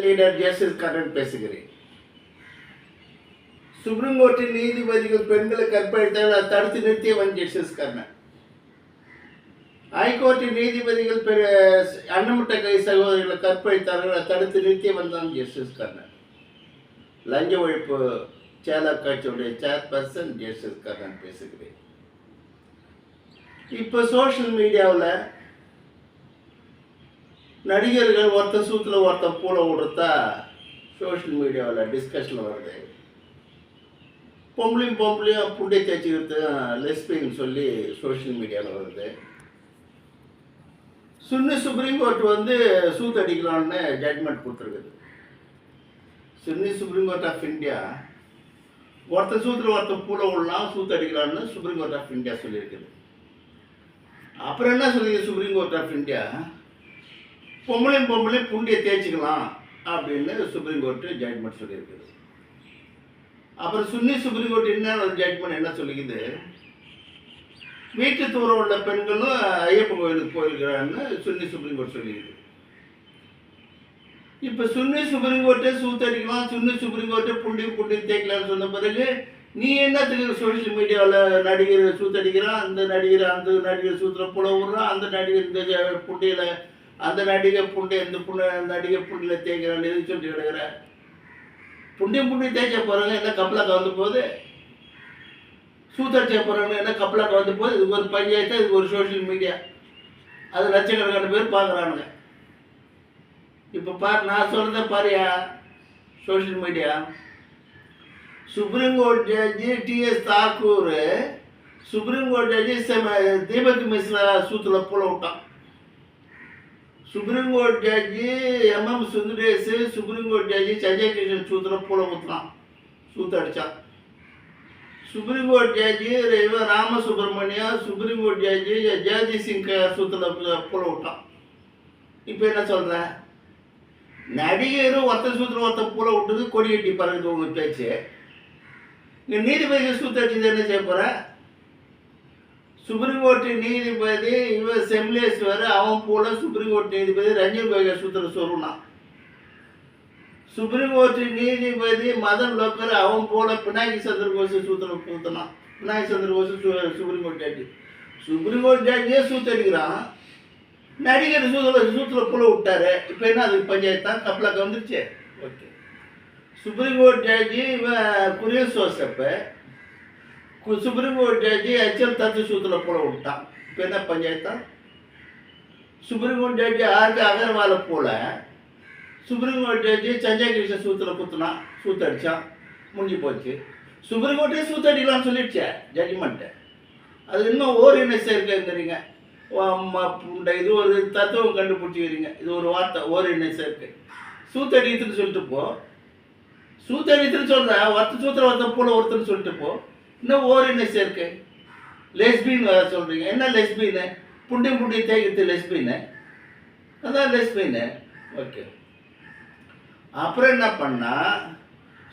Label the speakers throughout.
Speaker 1: Leader justice Karnan பேசுகிறேன். Supreme கோர்ட்டின் நீதிபதிகள் பெண்களை கற்பழித்தால் அதை தடுத்து நிறுத்தியவன் ஜஸ்டிஸ் கர்ணன். ஹைகோர்ட்டின் நீதிபதிகள் அன்னமுட்ட கை சகோதரிகளை கற்பழித்தார்கள், அதை தடுத்து நிறுத்தியவன் தான் ஜஸ்டிஸ் கர்ணன். லஞ்ச ஒழிப்பு செயலர் கட்சியுடைய சேர்பர்சன் ஜஸ்டிஸ் கர்ணன் பேசுகிறேன். இப்போ சோஷியல் மீடியாவில் நடிகர்கள் ஒருத்தர் சூத்தில் ஒருத்தர் பூல விடுறதா சோஷியல் மீடியாவில் டிஸ்கஷன் வருது. பொம்பளையும் புண்டை தேய்ச்சிக்கிறது லெஸ்பின்னு சொல்லி சோஷியல் மீடியாவில் வருது. சுப்ரீம் கோர்ட் வந்து சூத் அடிக்கலான்னு ஜட்மெண்ட் கொடுத்துருக்குது. சுப்ரீம் கோர்ட் ஆஃப் இந்தியா ஒருத்தர் சூத்தில் ஒருத்தர் பூல விடலாம், சூத் அடிக்கலான்னு சுப்ரீம் கோர்ட் ஆஃப் இந்தியா சொல்லியிருக்குது. அப்புறம் என்ன சொல்லியிருக்கு சுப்ரீம் கோர்ட் ஆஃப் இந்தியா? பொம்பளையும் புண்டியை தேய்ச்சிக்கலாம் அப்படின்னு சுப்ரீம் கோர்ட்டு ஜட்மெண்ட் சொல்லியிருக்குது. அப்புறம் சுப்ரீம் கோர்ட் என்ன ஜட்மெண்ட் என்ன சொல்லிக்குது? வீட்டு தூரம் உள்ள பெண்களும் ஐயப்ப கோயிலுக்கு போயிருக்கிறான்னு சுப்ரீம் கோர்ட் சொல்லியிருக்கு. இப்போ சுப்ரீம் கோர்ட்டே சூத்தடிக்கலாம், சுப்ரீம் கோர்ட்டே புண்டியும் தேய்க்கலான்னு சொன்ன பிறகு நீ என்னத்துக்கு சோஷியல் மீடியாவில் நடிகர் சூத்தடிக்கிறான், அந்த நடிகர் சூத்திரம் புல விடுறான், அந்த நடிகர் இந்த புண்டியில், அந்த நடிகர் புண்டை இந்த நடிகர் புண்டியில் தேய்க்கிறான் எதுக்கு சொல்லிட்டு கிடக்குற? புண்டி தேய்க்க போகிறாங்க என்ன கப்பலாக்க வந்து போகுது, சூத்தடிச்ச போகிறாங்க என்ன கப்பலாக்க வந்து போகுது. இதுக்கு ஒரு பஞ்சாயத்து, இதுக்கு ஒரு சோஷியல் மீடியா, அது லட்சக்கணக்கான பேர் பார்க்குறானுங்க. இப்போ பாரு, நான் சொல்கிறத பாரியா சோஷியல் மீடியா. சுப்ரீம் கோர்ட் ஜட்ஜி டிஎஸ் தாக்கூர் சுப்ரீம் கோர்ட் ஜட்ஜி தீபக் மிஸ்ரா சூத்தில் பூல விட்டான். சுப்ரீம் கோர்ட் ஜட்ஜி MM Sundaresh supreme court judge Sanjay Kishan சூத்தில் பூல ஊற்றுனான், சூத்து அடித்தான். சுப்ரீம் கோர்ட் ஜட்ஜி ராமசுப்ரமணியம் சுப்ரீம் கோர்ட் ஜட்ஜி ஜெயதி சிங் சூத்தில் பூல விட்டான். இப்போ என்ன சொல்கிற? நடிகரும் ஒருத்தர் சூத்திரம் ஒருத்தர் பூல விட்டது கொடி கட்டி பறகுது உங்கள் பேச்சு. இங்கே நீதிபதிகள் சூத்து அடிச்சது என்ன செய்ய போகிற? சுப்ரீம் கோர்ட்டு நீதிபதி செம்லேஸ்வர் அவன் போல சுப்ரீம் கோர்ட் நீதிபதி ரஞ்சன் கோகோய் சூத்திர சொல்லுனான். சுப்ரீம் கோர்ட்டு நீதிபதி மதன் லோக்கர் அவன் போல பினாகி சந்திர கோஷ் சூத்திர ஊற்றினான். பினாகி சந்திர கோஷ் சுப்ரீம் கோர்ட் ஜட்ஜி. சுப்ரீம் கோர்ட் ஜட்ஜியே சூத்தடிக்கிறான், நடிகர் சூத்தில் புல விட்டாரு. இப்போ என்ன அதுக்கு பஞ்சாயத்தான் கப்பலாக்க வந்துருச்சு. Okay, supreme court judge Kurian சோசப்ப supreme court judge Achal Dattu சூத்தில் போல விட்டான். இப்போ என்ன பஞ்சாயத்தான்? சுப்ரீம் கோர்ட் ஜட்ஜி ஆர்கே அகர்வாலை போல supreme court judge Sanjay Krishnan சூத்தில் குத்துனான், சூத்தடிச்சான், முடிஞ்சு போச்சு. சுப்ரீம் கோர்ட்டே சூத்தடிக்கலாம்னு சொல்லிடுச்சே ஜட்ஜ்மெண்ட்டு. அது இன்னும் ஓரினஸ் இருக்குங்கிறீங்க. இது ஒரு தத்துவம் கண்டுபிடிச்சிக்கிறீங்க. இது ஒரு வார்த்தை ஓரினஸ் இருக்கு. சூத்தடித்துன்னு சொல்லிட்டு போ, சூத்தடித்துன்னு சொல்கிற ஒருத்தர் சூத்திர ஒருத்தர் போல ஒருத்தர்னு சொல்லிட்டு போ. இன்னும் ஓரினஸ் இருக்கு. லெஸ்பின் வேறு சொல்கிறீங்க. என்ன லெஸ்பின்னு? புண்டி தேய்க்கிறது லெஸ்பின்னு, அதான் லெஸ்பின்னு. ஓகே, அப்புறம் என்ன பண்ணால்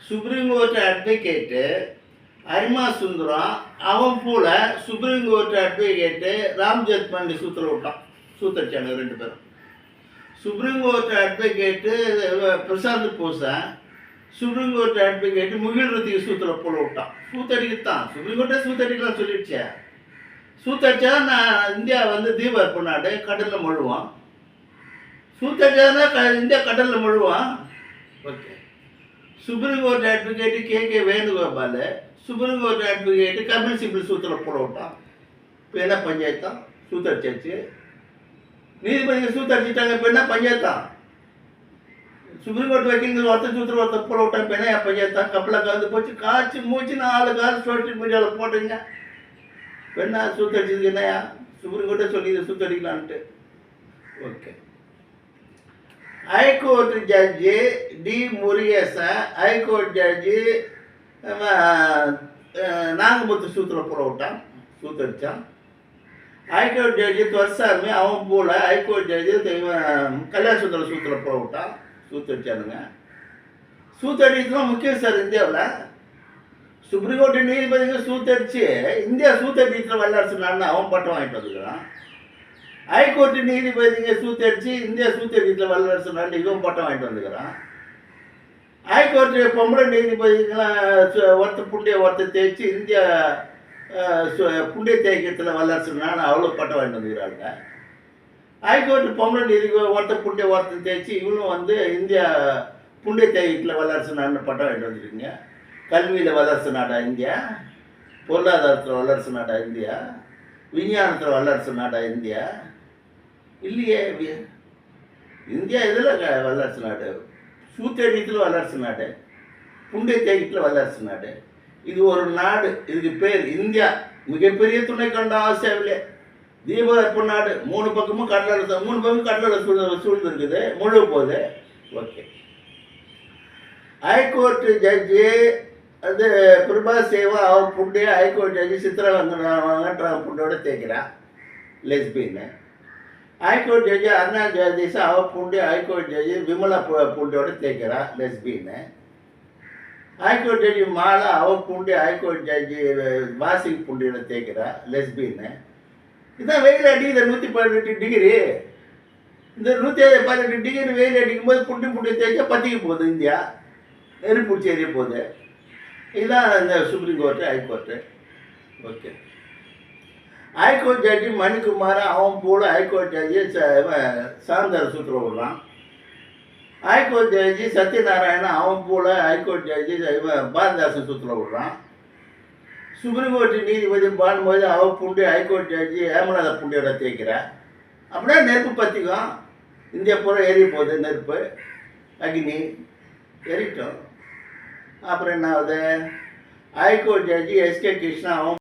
Speaker 1: சுப்ரீம் கோர்ட் அட்வொகேட்டு அரிமா சுந்தரம் அவன் போல supreme court advocate Ram Jethmalani சூத்திர விட்டான், சூத்தடிச்சாங்க ரெண்டு பேரும். Supreme court advocate Prashant Bhushan supreme court advocate Mukul ரத்திக்கு சூத்தில் போல விட்டான், சூத்தடிக்கத்தான். சுப்ரீம் கோர்ட்டே சூத்தடிக்கலாம் சொல்லிடுச்சே. சூத்தடிச்சா நான் இந்தியா வந்து தீப அர்ப்பண நாடு, கடலில் முழுவான். சூத்தடிச்சாதான் இந்தியா கடலில் முழுவான். Okay, supreme court advocate K Venugopal supreme court advocate Kapil Sibal சூத்தில் போல விட்டான். இப்போ என்ன பஞ்சாயத்தான்? சூத்தடிச்சாச்சு, நீதிபதிகள் சூத்தடிச்சிட்டாங்க. இப்போ என்ன பஞ்சாயத்தான்? சுப்ரீம் கோர்ட் வக்கீல்கள் ஒருத்தர் சூத்திரம் ஒருத்தர் போல விட்டான். இப்போ என்ன பஞ்சாயத்தான்? கப்பலாக வந்து போச்சு, காய்ச்சி மூச்சு 4 கால் சோஷியல் மீடியாவில் போட்டுங்க. இப்போ என்ன சூத்தடிச்சதுக்கு என்னையா? சுப்ரீம் கோர்ட்டே சொல்லி இதை சூத்தடிக்கலான்ட்டு. Okay, high court judge D Murugesan high court judge Nagamuthu சூத்திரம் போல விட்டான், சூத்தடிச்சான். ஹைகோர்ட் ஜட்ஜி துவர்சாமி அவன் போல ஹைகோர்ட் ஜட்ஜி கல்யாண சுந்தர சூத்திரம் போல விட்டான், சூத்தடிச்சானுங்க. சூத்தடிக்கலாம் முக்கியம் சார் இந்தியாவில். சுப்ரீம் கோர்ட்டு நீதிபதிகள் சூத்தடிச்சு இந்தியா சூத்தடிக்கிற வல்லரசு நாடுன்னு அவன் பட்டம் வாங்கிட்டு வந்துக்கிறான். ஹைகோர்ட்டு நீதிபதிங்க சூத்தடிச்சு இந்தியா சூத்தடிக்கிற வல்லரசு நாடு இவன் பட்டம் வாங்கிட்டு வந்துக்கிறான். ஹைகோர்ட்டு பொம்பளை நீதிபதிகளாம் ஒருத்தர் புண்ணிய ஒருத்தர் தேய்ச்சி இந்தியா புண்ணிய தேய்க்கத்தில் வல்லரசுனான்னு அவ்வளோ பட்டம் வாங்கிட்டு வந்துக்கிறாங்க. ஹைகோர்ட்டு பொம்பளை நீதிபதி ஒருத்தர் புண்ணிய ஒருத்தர் தேய்ச்சி இவனும் வந்து இந்தியா புண்ணிய தேய்க்கத்தில் வல்லரசு நாடுன்னு பட்டம் வாங்கிட்டு வந்துருக்கீங்க. கல்வியில் வல்லரசு நாடா இந்தியா? பொருளாதாரத்தில் வல்லரசு நாடா இந்தியா? விஞ்ஞானத்தில் வல்லரசு நாடா இந்தியா? இல்லையே. இந்தியா இதில் வல்லரசு நாடு, சூத்தேரியத்தில் வல்லரசு நாடு, புண்ணிய தேய்க்கத்தில் வல்லரசு நாடு. இது ஒரு நாடு, இதுக்கு பேர் இந்தியா. மிகப்பெரிய துணை கண்ட ஆசியாவிலே தீபகற்ப நாடு. 3 பக்கமும் கடலோட சூழ்ந்து இருக்குது, முழு போகுது. ஓகே. ஹைகோர்ட்டு ஜட்ஜி அது பிரபா சேவா அவர் புண்ணிய ஹைகோர்ட் ஜட்ஜி சித்ரா வெங்கட்ராம புண்ணியோட தேய்க்கிறான், லெஸ்பின்னு. ஹைகோர்ட் ஜட்ஜி அருணா ஜெகதீஷ் அவர் புண்ணிய ஹைகோர்ட் ஜட்ஜி விமலா புண்ணியோட தேய்க்கிறா, லெஸ்பின்னு. ஹைகோர்ட் ஜட்ஜி மாலா அவர் புண்ணிய ஹைகோர்ட் ஜட்ஜி வாசிக் புண்டியோட தேய்க்கிறா, லெஸ்பின்னு. இதுதான் வெயில் அடிக்குது 118 டிகிரி. இந்த 118 டிகிரி வெயில் அடிக்கும்போது புண்டி தேய்ச்சா பற்றிக்க போகுது இந்தியா, நெருப்பூச்சி எரிய போகுது. இதுதான் இந்த supreme court, high court. Okay. High court ஜட்ஜி மணிக்குமார் அவன் போல ஹைகோர்ட் ஜட்ஜி சாந்தர சூத்திரம் விடுறான். ஹைகோர்ட் ஜட்ஜி சத்யநாராயணன் அவன் போல ஹைகோர்ட் ஜட்ஜி பாரதிதாசன் சூத்திரம் விடுறான். சுப்ரீம் கோர்ட்டு நீதிபதி பானுமதி அவன் புண்டி ஹைகோர்ட் ஜட்ஜி ஹேமநாத புண்டியோட தேய்க்கிறா. அப்படியே நெருப்பு பற்றிக்கும், இந்தியா பூரா எரிய போகுது நெருப்பு, அக்னி எரிட்டோம். அப்புறம் என்ன ஆகுது? ஹைகோர்ட் ஜட்ஜி எஸ்கே கிருஷ்ணா அவன்